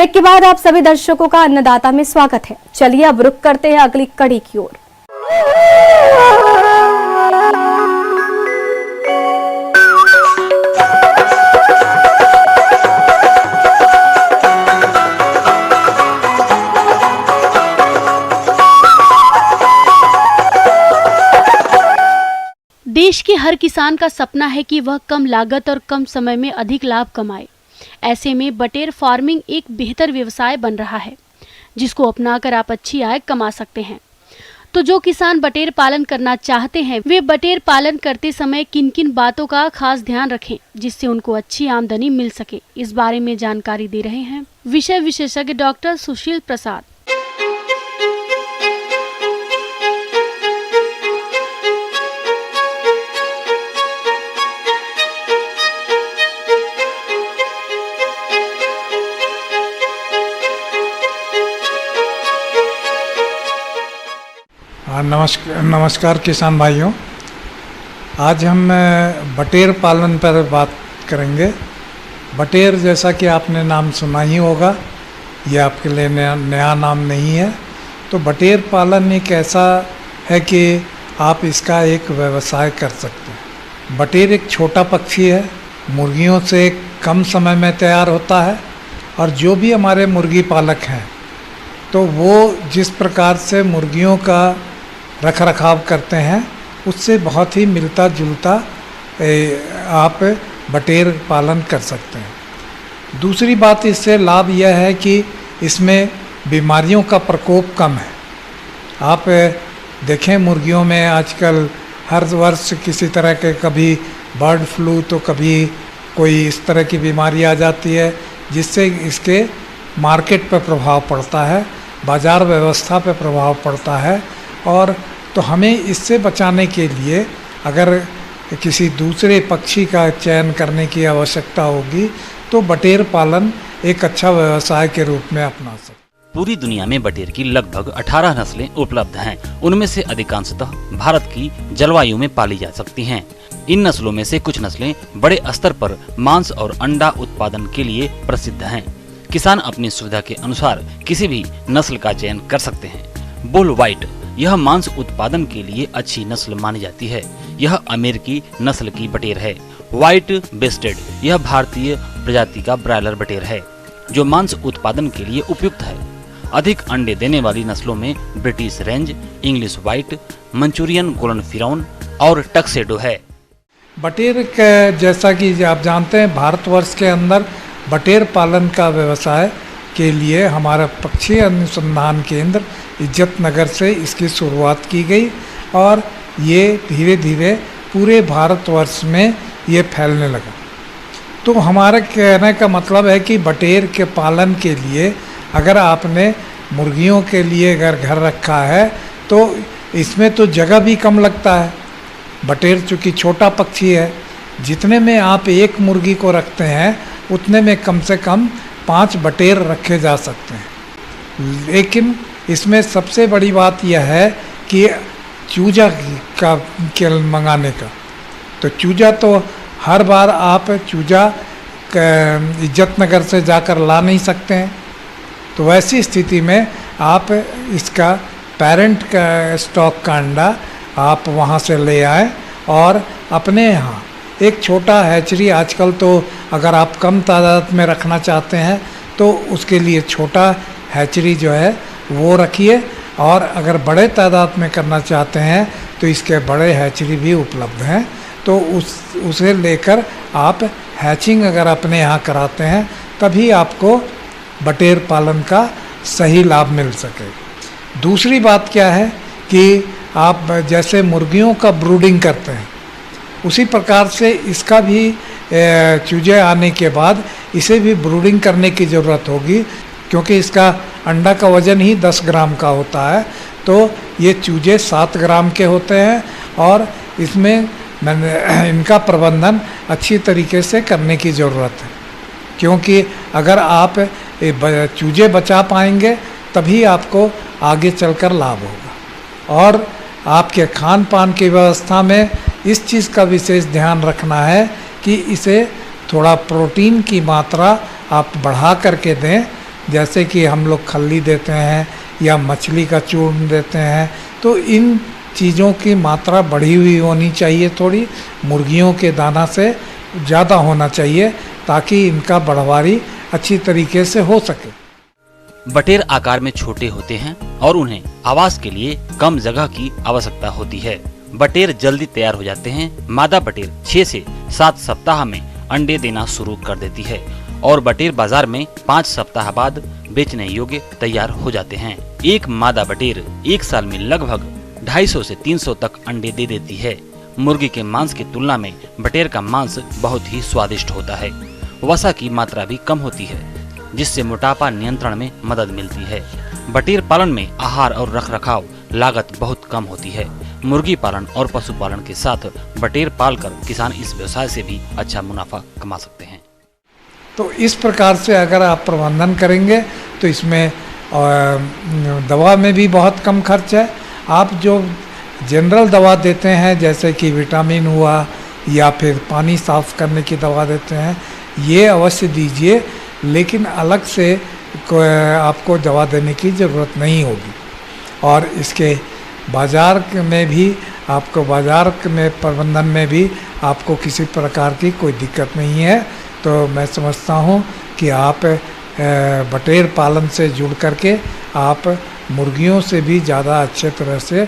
Break के बाद आप सभी दर्शकों का अन्नदाता में स्वागत है। चलिए अब रुक करते हैं अगली कड़ी की ओर। देश के हर किसान का सपना है कि वह कम लागत और कम समय में अधिक लाभ कमाए। ऐसे में बटेर फार्मिंग एक बेहतर व्यवसाय बन रहा है, जिसको अपनाकर आप अच्छी आय कमा सकते हैं। तो जो किसान बटेर पालन करना चाहते हैं, वे बटेर पालन करते समय किन किन बातों का खास ध्यान रखें, जिससे उनको अच्छी आमदनी मिल सके, इस बारे में जानकारी दे रहे हैं विषय विशेषज्ञ डॉक्टर सुशील प्रसाद। नमस्कार किसान भाइयों। आज हम बटेर पालन पर बात करेंगे। बटेर जैसा कि आपने नाम सुना ही होगा, ये आपके लिए नया नाम नहीं है। तो बटेर पालन एक ऐसा है कि आप इसका एक व्यवसाय कर सकते हैं। बटेर एक छोटा पक्षी है, मुर्गियों से कम समय में तैयार होता है, और जो भी हमारे मुर्गी पालक हैं तो वो जिस प्रकार से मुर्गियों का रख रखाव करते हैं उससे बहुत ही मिलता जुलता आप बटेर पालन कर सकते हैं। दूसरी बात, इससे लाभ यह है कि इसमें बीमारियों का प्रकोप कम है। आप देखें मुर्गियों में आजकल हर वर्ष किसी तरह के, कभी बर्ड फ्लू तो कभी कोई इस तरह की बीमारी आ जाती है, जिससे इसके मार्केट पर प्रभाव पड़ता है, बाज़ार व्यवस्था पर प्रभाव पड़ता है। और तो हमें इससे बचाने के लिए अगर किसी दूसरे पक्षी का चयन करने की आवश्यकता होगी तो बटेर पालन एक अच्छा व्यवसाय के रूप में अपना सकते। पूरी दुनिया में बटेर की लगभग 18 नस्लें उपलब्ध हैं। उनमें से अधिकांशतः भारत की जलवायु में पाली जा सकती हैं। इन नस्लों में से कुछ नस्लें बड़े स्तर पर मांस और अंडा उत्पादन के लिए प्रसिद्ध हैं। किसान अपनी सुविधा के अनुसार किसी भी नस्ल का चयन कर सकते हैं। बुल व्हाइट, यह मांस उत्पादन के लिए अच्छी नस्ल मानी जाती है। यह अमेरिकी नस्ल की बटेर है। व्हाइट बेस्टेड, यह भारतीय प्रजाति का ब्रायलर बटेर है, जो मांस उत्पादन के लिए उपयुक्त है। अधिक अंडे देने वाली नस्लों में British range, English white, Manchurian golden फिरौन और टक्सेडो है। बटेर जैसा कि आप जानते हैं, भारतवर्ष के अंदर बटेर पालन का व्यवसाय के लिए हमारा पक्षी अनुसंधान केंद्र इज्जत नगर से इसकी शुरुआत की गई, और ये धीरे धीरे पूरे भारतवर्ष में ये फैलने लगा। तो हमारा कहने का मतलब है कि बटेर के पालन के लिए अगर आपने मुर्गियों के लिए अगर घर रखा है तो इसमें तो जगह भी कम लगता है। बटेर चूँकि छोटा पक्षी है, जितने में आप एक मुर्गी को रखते हैं उतने में कम से कम 5 बटेर रखे जा सकते हैं। लेकिन इसमें सबसे बड़ी बात यह है कि चूजा का मंगाने का, तो चूजा तो हर बार आप चूजा इज्जत नगर से जाकर ला नहीं सकते हैं। तो वैसी स्थिति में आप इसका पेरेंट का स्टॉक का अंडा आप वहाँ से ले आए और अपने यहाँ एक छोटा हैचरी, आजकल तो अगर आप कम तादाद में रखना चाहते हैं तो उसके लिए छोटा हैचरी जो है वो रखिए, और अगर बड़े तादाद में करना चाहते हैं तो इसके बड़े हैचरी भी उपलब्ध हैं। तो उसे लेकर आप हैचिंग अगर अपने यहाँ कराते हैं तभी आपको बटेर पालन का सही लाभ मिल सके। दूसरी बात क्या है कि आप जैसे मुर्गियों का ब्रूडिंग करते हैं उसी प्रकार से इसका भी चूजे आने के बाद इसे भी ब्रूडिंग करने की ज़रूरत होगी, क्योंकि इसका अंडा का वज़न ही 10 ग्राम का होता है। तो ये चूजे 7 ग्राम के होते हैं, और इसमें इनका प्रबंधन अच्छी तरीके से करने की ज़रूरत है, क्योंकि अगर आप चूजे बचा पाएंगे तभी आपको आगे चलकर लाभ होगा। और आपके खान पान की व्यवस्था में इस चीज़ का विशेष ध्यान रखना है कि इसे थोड़ा प्रोटीन की मात्रा आप बढ़ा करके दें, जैसे कि हम लोग खल्ली देते हैं या मछली का चूर्ण देते हैं, तो इन चीज़ों की मात्रा बढ़ी हुई होनी चाहिए, थोड़ी मुर्गियों के दाना से ज़्यादा होना चाहिए ताकि इनका बढ़वारी अच्छी तरीके से हो सके। बटेर आकार में छोटे होते हैं और उन्हें आवास के लिए कम जगह की आवश्यकता होती है। बटेर जल्दी तैयार हो जाते हैं। मादा बटेर 6 से 7 सप्ताह में अंडे देना शुरू कर देती है और बटेर बाजार में 5 सप्ताह बाद बेचने योग्य तैयार हो जाते हैं। एक मादा बटेर 1 साल में लगभग 250 से 300 तक अंडे दे देती है। मुर्गी के मांस की तुलना में बटेर का मांस बहुत ही स्वादिष्ट होता है। वसा की मात्रा भी कम होती है, जिससे मोटापा नियंत्रण में मदद मिलती है। बटेर पालन में आहार और रखरखाव लागत बहुत कम होती है। मुर्गी पालन और पशुपालन के साथ बटेर पालकर किसान इस व्यवसाय से भी अच्छा मुनाफा कमा सकते हैं। तो इस प्रकार से अगर आप प्रबंधन करेंगे तो इसमें दवा में भी बहुत कम खर्च है। आप जो जनरल दवा देते हैं जैसे कि विटामिन हुआ या फिर पानी साफ करने की दवा देते हैं, ये अवश्य दीजिए, लेकिन अलग से आपको दवा देने की ज़रूरत नहीं होगी। और इसके बाज़ार में भी आपको बाज़ार में प्रबंधन में भी आपको किसी प्रकार की कोई दिक्कत नहीं है। तो मैं समझता हूँ कि आप बटेर पालन से जुड़ करके आप मुर्गियों से भी ज़्यादा अच्छे तरह से